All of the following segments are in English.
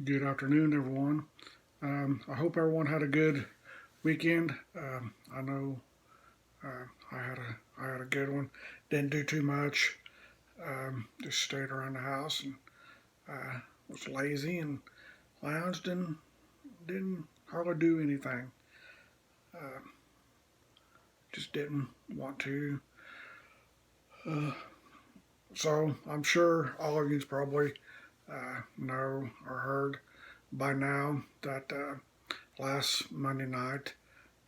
Good afternoon, everyone. I hope everyone had a good weekend. I know I had a good one. Didn't do too much. Just stayed around the house and was lazy and lounged and didn't hardly do anything. Uh, just didn't want to. Uh, so I'm sure all of you probably know or heard by now that last Monday night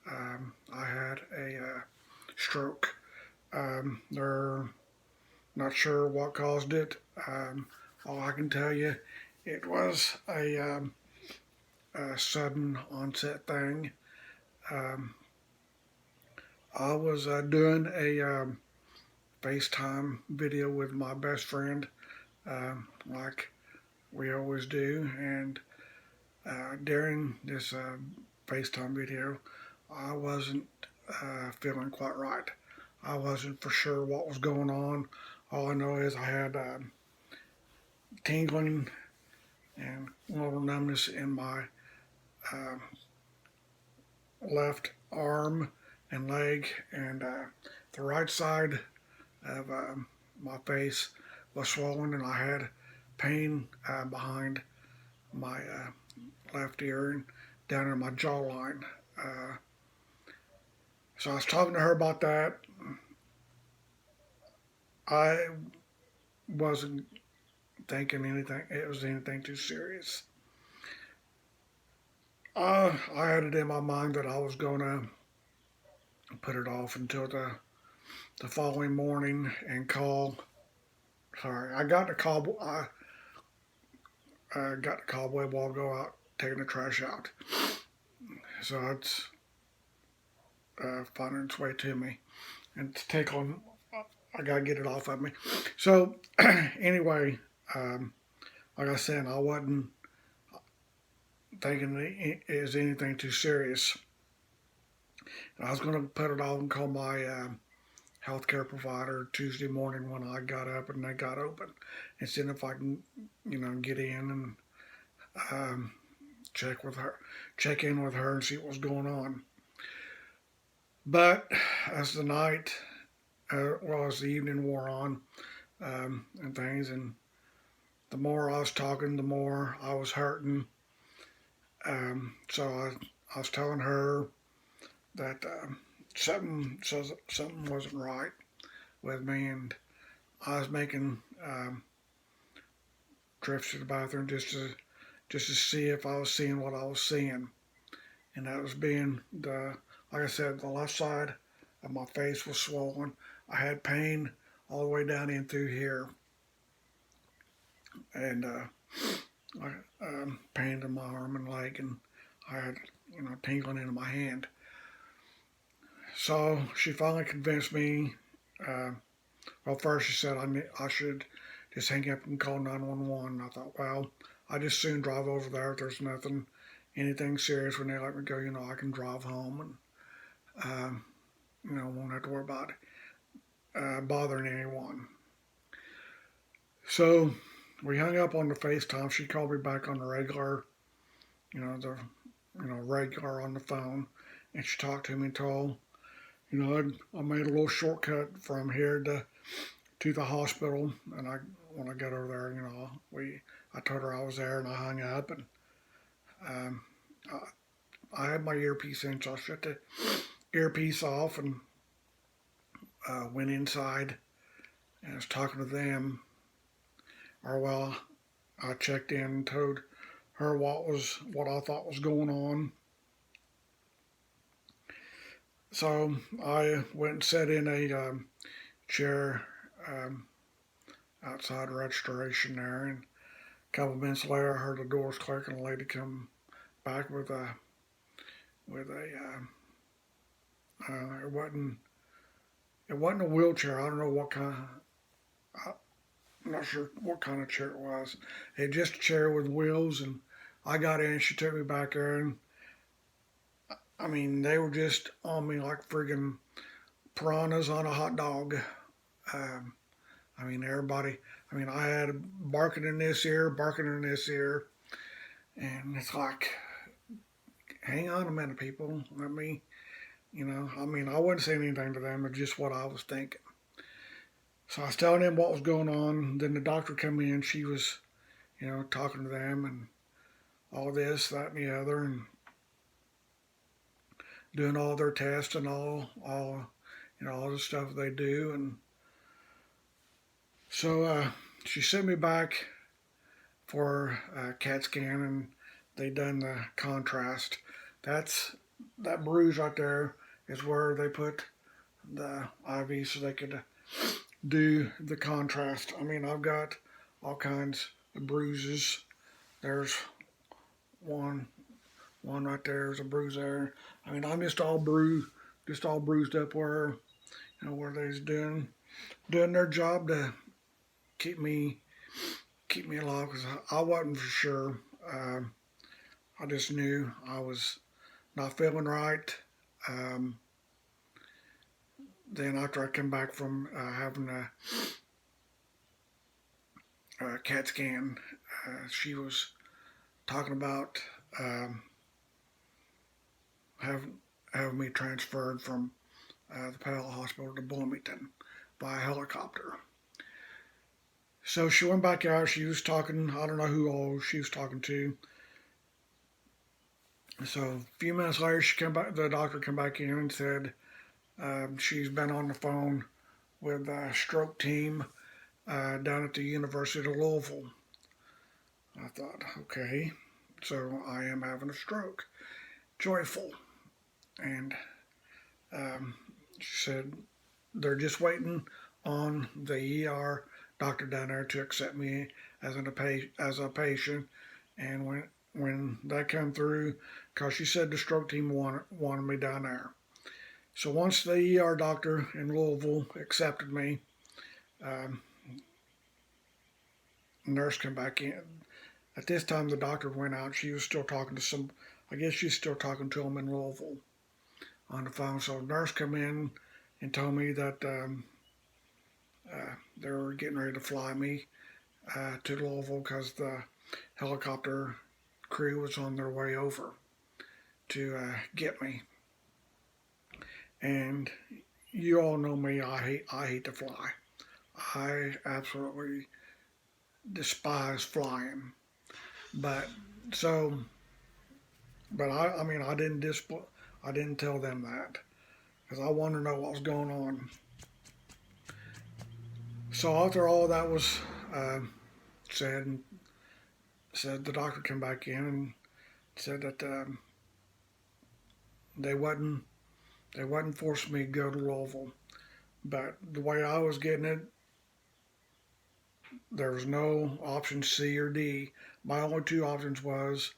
I had a stroke. They're not sure what caused it. All I can tell you, it was a sudden onset thing. Um, I was doing a FaceTime video with my best friend, like we always do, and during this FaceTime video, I wasn't feeling quite right. I wasn't for sure what was going on. All I know is I had tingling and a little numbness in my uh, left arm and leg, and the right side of my face was swollen, and I had pain behind my left ear and down in my jawline. Uh, so I was talking to her about that. I wasn't thinking anything. It was anything too serious. I had it in my mind that I was gonna put it off until the following morning and call. Sorry, I got the call. I got the cobweb while I go out taking the trash out. So it's finding its way to me and to take on. I gotta get it off of me. So anyway, um, like I said, I wasn't thinking it is anything too serious. I was gonna put it off and call my healthcare provider Tuesday morning when I got up and they got open, and see if I can, get in and um, check in with her and see what's going on. But as the night, as the evening wore on, and things, and the more I was talking, the more I was hurting. So I was telling her that something wasn't right with me, and I was making trips to the bathroom just to see if I was seeing what I was seeing, and that was being like I said, the left side of my face was swollen. I had pain all the way down in through here, and pain in my arm and leg, and I had tingling in my hand. So she finally convinced me. Uh, well, first she said I should just hang up and call 911. I thought, well, I just soon drive over there. If there's anything serious when they let me go, I can drive home and won't have to worry about bothering anyone. So we hung up on the FaceTime. She called me back on the regular, the regular on the phone, and she talked to me and told, I made a little shortcut from here to the hospital, and when I got over there, I told her I was there, and I hung up, and um, I had my earpiece in, so I shut the earpiece off and went inside and was talking to them. Or well, I checked in and told her what I thought was going on. So I went and sat in a chair um, outside registration there, and a couple of minutes later, I heard the doors click, and a lady come back with a it wasn't a wheelchair. I don't know what kind. I'm not sure what kind of chair it was. It was just a chair with wheels, and I got in. She took me back there, and I mean they were just on me like friggin' piranhas on a hot dog. Um, I mean everybody. I mean I had barking in this ear, barking in this ear. And it's like, hang on a minute, people. Let me, I wouldn't say anything to them. It's just what I was thinking. So I was telling them what was going on. Then the doctor came in. She was, talking to them and all this, that, and the other, and doing all their tests and all the stuff they do. And so she sent me back for a CAT scan, and they done the contrast. That's that bruise right there is where they put the IV so they could do the contrast. I mean, I've got all kinds of bruises. There's one right there. There's a bruise there. I mean, I'm just all bruised up where where they's doing their job to keep me alive because I wasn't for sure. I just knew I was not feeling right. Um, then after I came back from having a CAT scan, she was talking about um, having me transferred from the Pale Hospital to Bloomington by helicopter. So she went back out. She was talking. I don't know who all she was talking to. So a few minutes later, she came back. The doctor came back in and said she's been on the phone with the stroke team down at the University of Louisville. I thought, okay, so I am having a stroke. Joyful. And um, she said they're just waiting on the ER doctor down there to accept me as a patient. And when that come through, because she said the stroke team wanted me down there. So once the ER doctor in Louisville accepted me, um, nurse came back in. At this time, the doctor went out. She was still talking to some. I guess she's still talking to him in Louisville on the phone. So the nurse came in and told me that they were getting ready to fly me to Louisville because the helicopter crew was on their way over to get me. And you all know me. I hate to fly. I absolutely despise flying. But so, but I mean, I didn't tell them that because I wanted to know what was going on. So after all that was uh, said, the doctor came back in and said that they wasn't forcing me to go to Louisville, but the way I was getting it, there was no option C or D. My only two options was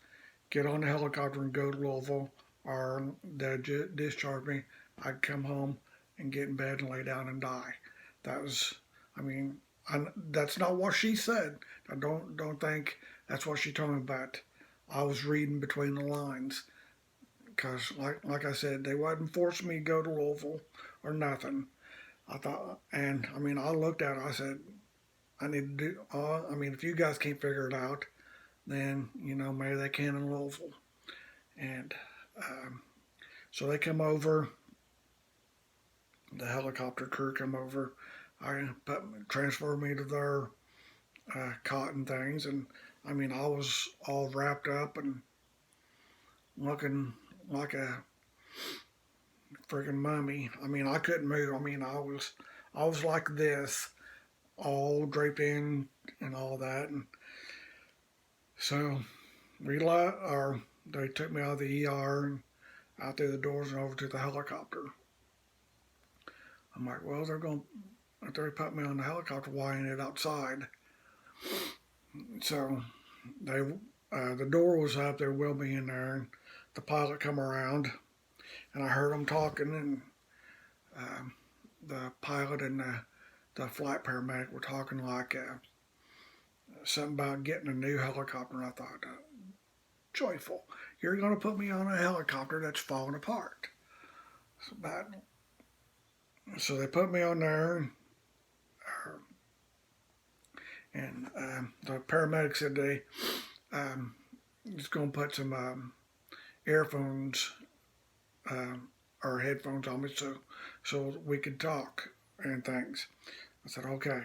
get on the helicopter and go to Louisville, or they'd discharge me. I'd come home and get in bed and lay down and die. That was, I mean, that's not what she said. I don't think that's what she told me, but I was reading between the lines because, like I said, they wasn't forcing me to go to Louisville or nothing. I thought, and I mean, I looked at it. I said, I need to do. I mean, if you guys can't figure it out, then maybe they can in Louisville. And so they come over. The helicopter crew come over. I transferred me to their cot and things, and I mean, I was all wrapped up and looking like a freaking mummy. I mean, I couldn't move. I mean, I was like this, all draped in and all that, and so they took me out of the ER and out through the doors and over to the helicopter. I'm like, well, if they put me on the helicopter, why ain't it outside? So the door was up, there will be in there, and the pilot come around, and I heard them talking, and the pilot and the flight paramedic were talking like something about getting a new helicopter, and I thought, joyful, you're going to put me on a helicopter that's falling apart. So they put me on there, and the paramedic said they just gonna put some earphones or headphones on me so we could talk and things. I said okay.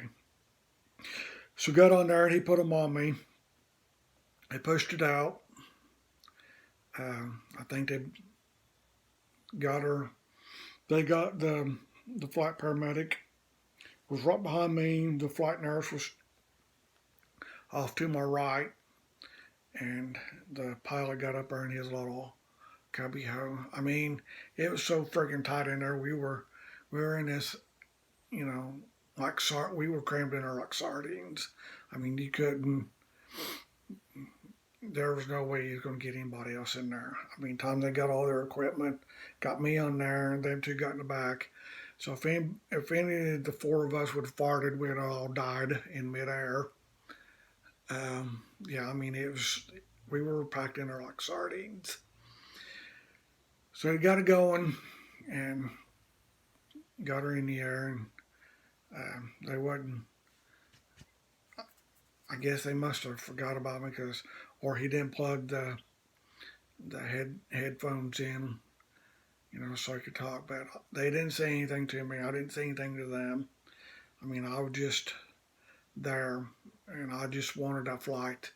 So got on there and he put them on me. They pushed it out. I think they got her. They got the flight paramedic was right behind me. The flight nurse was off to my right, and the pilot got up there in his little cubby hole. I mean, it was so freaking tight in there. We were in this, you know, we were crammed in there like sardines. I mean, you couldn't. There was no way you was going to get anybody else in there. I mean, time they got all their equipment, got me on there, and them two got in the back. So if any of the four of us would have farted, we'd all died in midair. Yeah, I mean, we were packed in there like sardines. So we got it going and got her in the air, and they wasn't. I guess they must have forgot about me or he didn't plug the headphones in, so I could talk. But they didn't say anything to me. I didn't say anything to them. I mean, I was just there, and I just wanted that flight,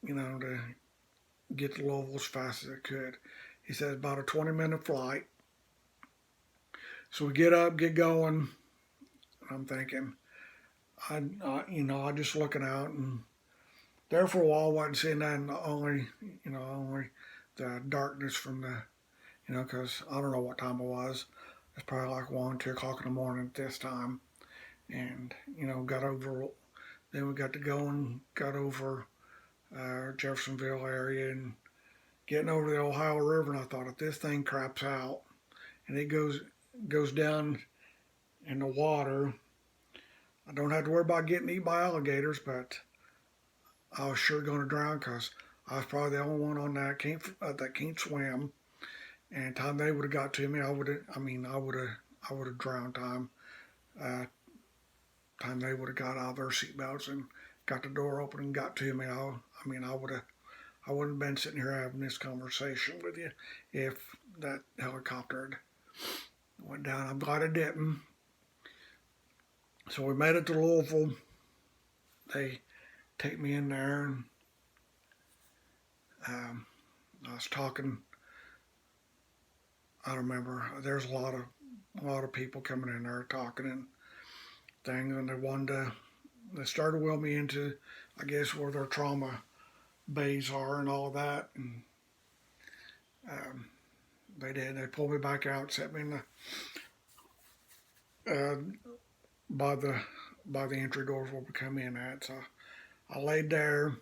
to get to Louisville as fast as I could. He said about a 20-minute flight. So we get up, get going. I'm thinking, I just looking out, and there for a while I wasn't seeing that, and only the darkness from because I don't know what time it was. It's probably like 1, 2 o'clock in the morning at this time. And, got over, then we got to go and got over Jeffersonville area and getting over the Ohio River. And I thought, if this thing craps out and it goes down in the water, I don't have to worry about getting eaten by alligators, but I was sure going to drown because I was probably the only one on that can't swim. And time they would have got to me, I would have drowned. Time they would have got out of their seatbelts and got the door open and got to me, I wouldn't have been sitting here having this conversation with you if that helicopter had went down. I'm glad it didn't. So we made it to Louisville. They take me in there, and I was talking. I remember there's a lot of people coming in there talking and things, and they started to wheel me into, I guess, where their trauma bays are and all of that, and they pulled me back out, set me in the by the entry doors where we come in at. So I laid there.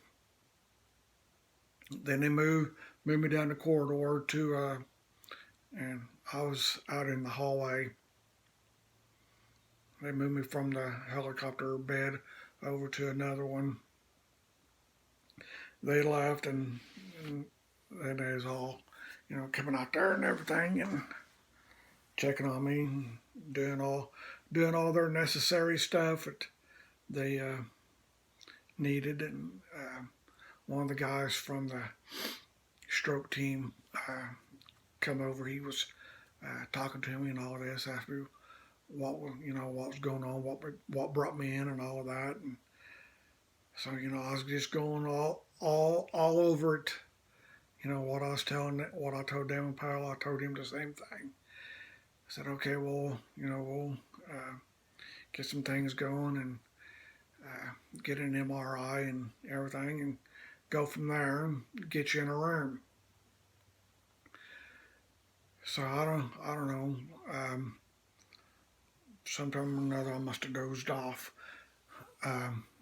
Then they moved me down the corridor to and I was out in the hallway. They moved me from the helicopter bed over to another one. They left, and then they was all, coming out there and everything and checking on me and doing all their necessary stuff that they needed. And one of the guys from the stroke team come over. He was talking to me and all of this, asked me what was going on, what brought me in and all of that. And so I was just going all over it. What I told them and Powell, I told him the same thing. I said, okay, well, we'll get some things going and get an MRI and everything, and go from there and get you in a room. So I don't know. Sometime or another, I must have dozed off.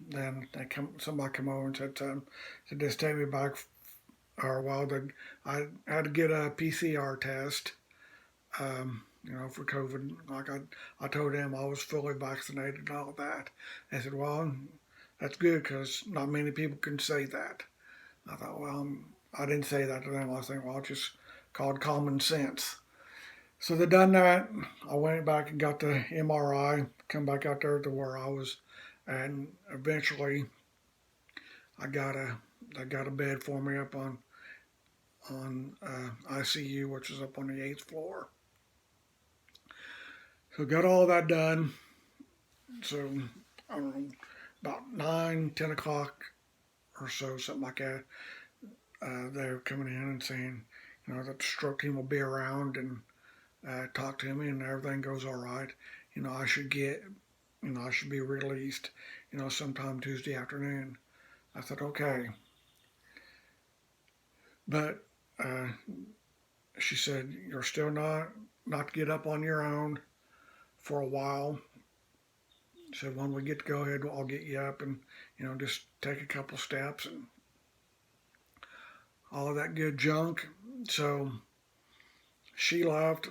Then somebody come over and said just take me back. Or I had to get a PCR test. For COVID. Like I told them I was fully vaccinated and all that. They said, well, that's good because not many people can say that. I thought, well, I didn't say that to them. I was thinking, well, it's just called common sense. So they done that. I went back and got the MRI, come back out there to where I was, and eventually I got They got a bed for me up on ICU, which is up on the 8th floor. So got all that done. So I don't know, about 9, 10 o'clock or so, something like that. They're coming in and saying, that the stroke team will be around and talk to me, and everything goes all right. I should get, I should be released, sometime Tuesday afternoon. I said, okay. But she said, you're still not to get up on your own for a while. She said, when we get to go ahead, I'll get you up and, just take a couple steps and all of that good junk. So she left.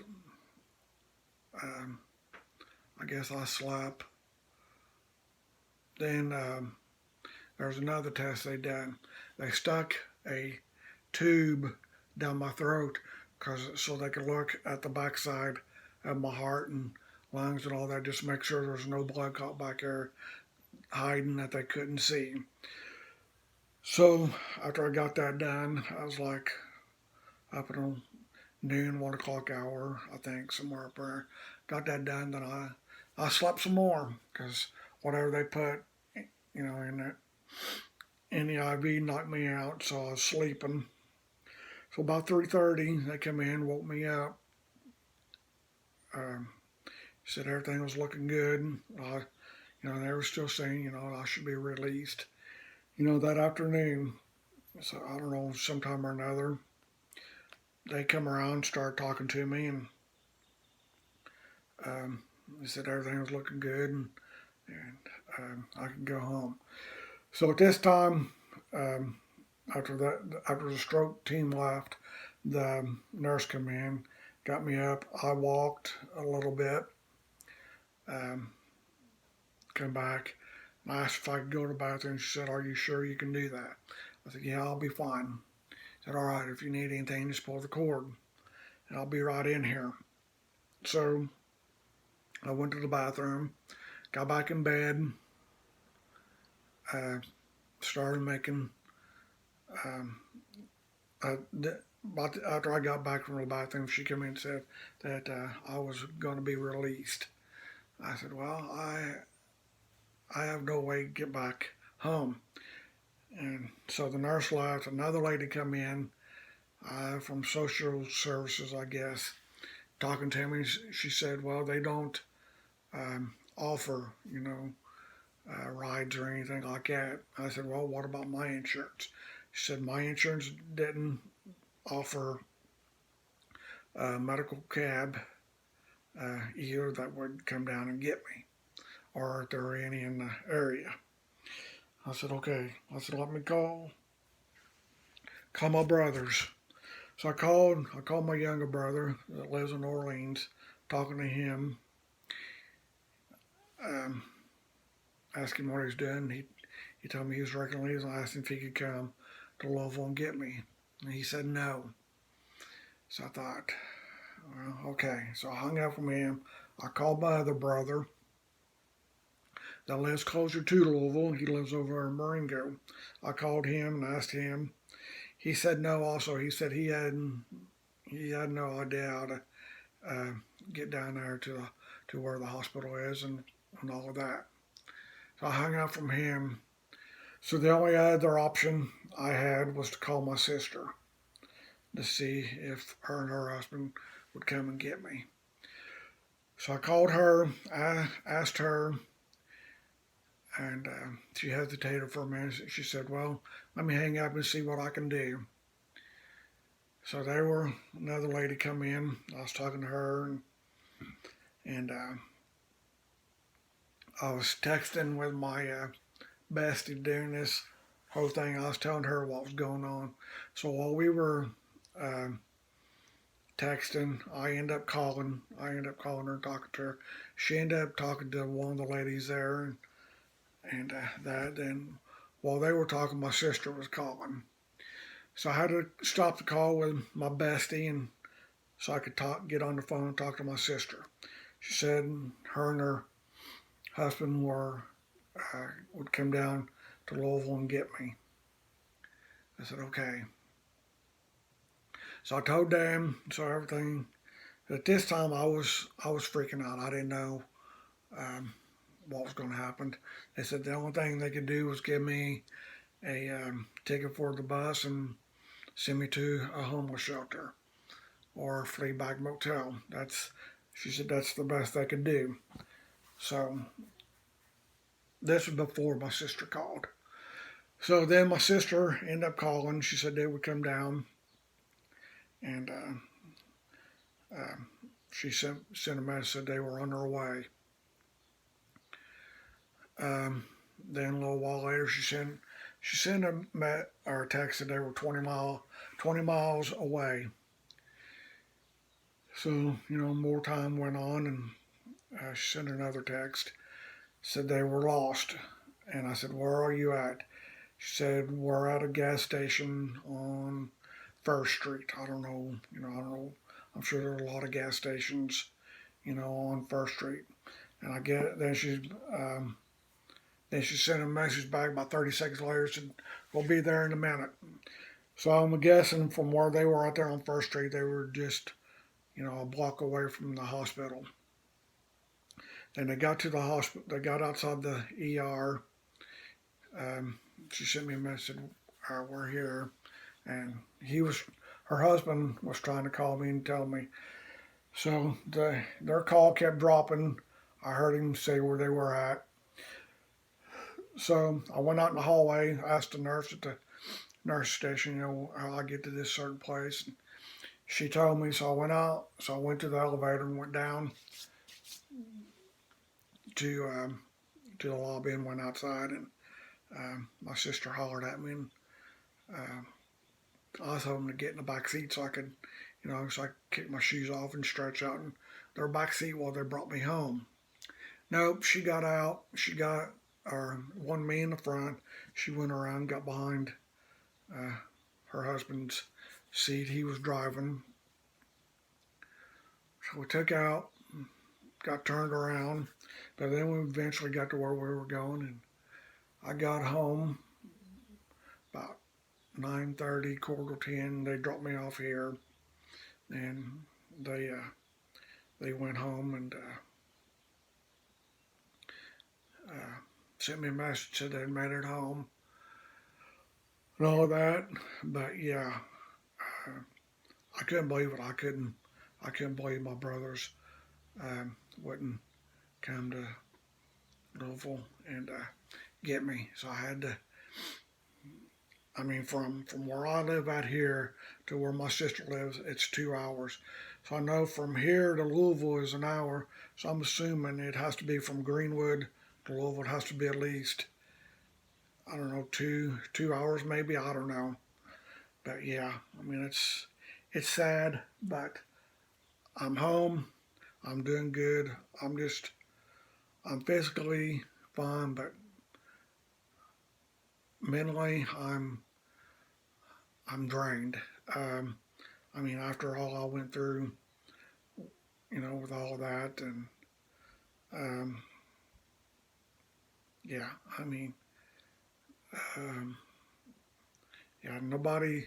I guess I slept. Then there was another test they done. They stuck a tube down my throat so they could look at the backside of my heart and lungs and all that, just make sure there was no blood clot back there hiding that they couldn't see. So after I got that done, I was like up at noon, 1 o'clock hour, I think, somewhere up there. Got that done, then I slept some more because whatever they put, in the IV knocked me out, so I was sleeping. So about 3:30, they come in, woke me up. Said everything was looking good. They were still saying, I should be released, that afternoon. So I don't know, sometime or another, they come around, start talking to me, and they said everything was looking good, and I could go home. So at this time, after the stroke team left, the nurse came in, got me up. I walked a little bit, come back, and I asked if I could go to the bathroom. She said, "Are you sure you can do that?" I said, "Yeah, I'll be fine." She said, "All right, if you need anything, just pull the cord, and I'll be right in here." So I went to the bathroom, got back in bed, started making. After I got back from the bathroom, she came in and said that I was going to be released. I said, "Well, I have no way to get back home." And so the nurse left. Another lady come in from social services, I guess, talking to me. She said, "Well, they don't offer, rides or anything like that." I said, "Well, what about my insurance?" She said, "My insurance didn't offer a medical cab either that would come down and get me, or if there were any in the area." I said, "Okay." I said, "Let me call my brothers." So I called my younger brother that lives in Orleans, talking to him, um, asking him what he's doing. He told me he was working leaves. I asked him if he could come to Louisville and get me, and he said no. So I thought, well, okay. So I hung up from him. I called my other brother that lives closer to Louisville. He lives over in Marengo. I called him and asked him. He said no. Also, he said he had no idea how to get down there to where the hospital is and all of that. So I hung up from him. So the only other option I had was to call my sister to see if her and her husband would come and get me. So I called her, I asked her, and she hesitated for a minute. She said, "Well, let me hang up and see what I can do." So another lady come in. I was talking to her, and I was texting with my bestie during this whole thing. I was telling her what was going on. So while we were uh, texting, I ended up calling her and talking to her. She ended up talking to one of the ladies there, and that. And while they were talking, my sister was calling. So I had to stop the call with my bestie, and so I could get on the phone and talk to my sister. She said her and her husband would come down to Louisville and get me. I said, okay. So I told them, so everything. At this time, I was freaking out. I didn't know um, what was going to happen. They said the only thing they could do was give me a ticket for the bus and send me to a homeless shelter or a flea bag motel. She said that's the best they could do. So this was before my sister called. So then my sister ended up calling. She said they would come down, and uh, she sent a message said they were on their way. Um, then a little while later, she sent a text that they were 20 miles away. So more time went on, and she sent another text, said they were lost, and I said, "Where are you at?" She said, "We're at a gas station on First Street." I don't know, I don't know. I'm sure there are a lot of gas stations, on First Street. And I get it. Then she sent a message back about 30 seconds later. Said, "We'll be there in a minute." So I'm guessing from where they were out there on First Street, they were just, a block away from the hospital. Then they got to the hospital. They got outside the ER. Um, she sent me a message. We're here, and her husband was trying to call me and tell me. So their call kept dropping. I heard him say where they were at. So I went out in the hallway, asked the nurse at the nurse station, how I get to this certain place. And she told me, so I went out. So I went to the elevator and went down to the lobby and went outside. And my sister hollered at me, and I was hoping to get in the back seat so I could, so I could kick my shoes off and stretch out in their back seat while they brought me home. Nope, she got out. She got one me in the front. She went around, got behind uh, her husband's seat. He was driving. So we took out, got turned around, but then we eventually got to where we were going, and I got home about 9:30, quarter to 10. They dropped me off here, and they went home and sent me a message, said they'd made it home and all of that. But yeah, uh, I couldn't believe it. I couldn't believe my brothers wouldn't come to Louisville and get me. So I had to. I mean, from where I live out here to where my sister lives, it's 2 hours. So I know from here to Louisville is an hour. So I'm assuming it has to be from Greenwood to Louisville. It has to be at least, I don't know, 2 hours maybe. I don't know. But yeah, I mean it's sad, but I'm home. I'm doing good. I'm physically fine, but mentally I'm drained. Um, I mean, after all I went through, with all of that, and um, yeah, I mean, um, yeah, nobody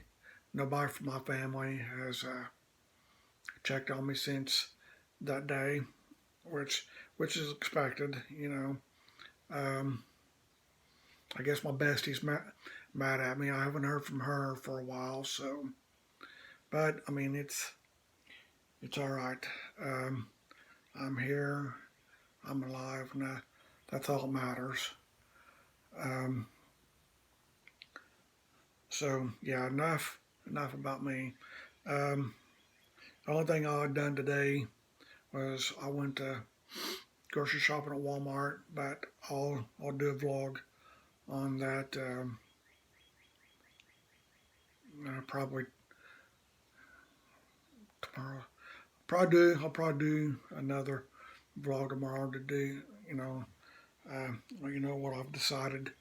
from my family has checked on me since that day, which is expected. Um, I guess my bestie's mad at me. I haven't heard from her for a while, so. But I mean, it's all right. Um, I'm here. I'm alive, and that's all that matters. Um, so yeah, enough about me. Um, the only thing I had done today was I went to grocery shopping at Walmart, but I'll do a vlog on that probably tomorrow. I'll probably do another vlog tomorrow to do what I've decided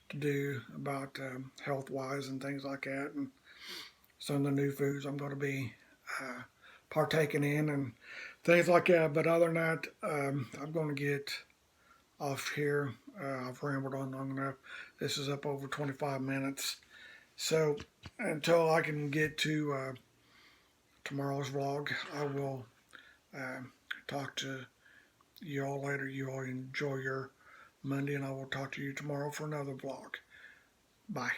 to do about health wise and things like that, and some of the new foods I'm going to be uh, partaking in and things like that. But other than that, I'm going to get off here. I've rambled on long enough. This is up over 25 minutes. So until I can get to tomorrow's vlog, I will talk to you all later. You all enjoy your Monday, and I will talk to you tomorrow for another vlog. Bye.